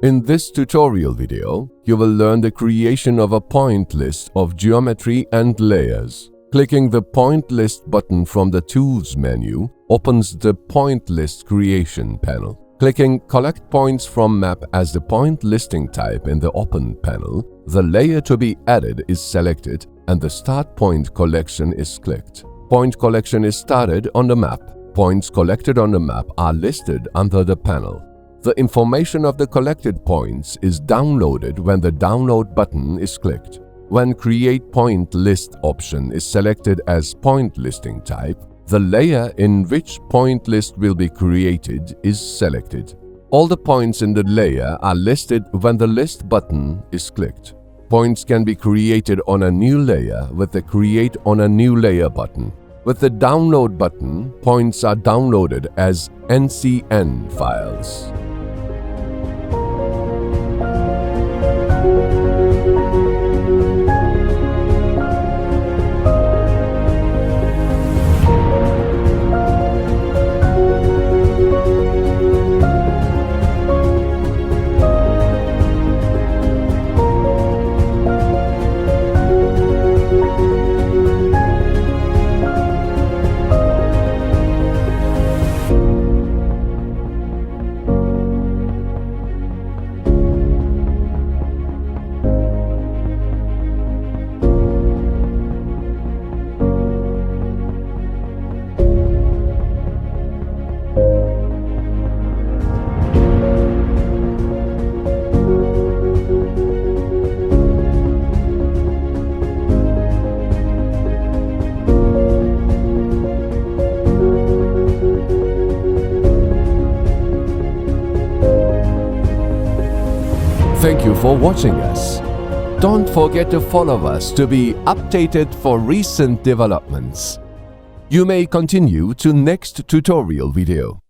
In this tutorial video, you will learn the creation of a point list of geometry and layers. Clicking the Point List button from the Tools menu opens the Point List Creation panel. Clicking Collect Points from Map as the point listing type in the Open panel, the layer to be added is selected and the Start Point Collection is clicked. Point collection is started on the map. Points collected on the map are listed under the panel. The information of the collected points is downloaded when the Download button is clicked. When Create Point List option is selected as point listing type, the layer in which point list will be created is selected. All the points in the layer are listed when the List button is clicked. Points can be created on a new layer with the Create on a New Layer button. With the Download button, points are downloaded as NCN files. Thank you for watching us. Don't forget to follow us to be updated for recent developments. You may continue to next tutorial video.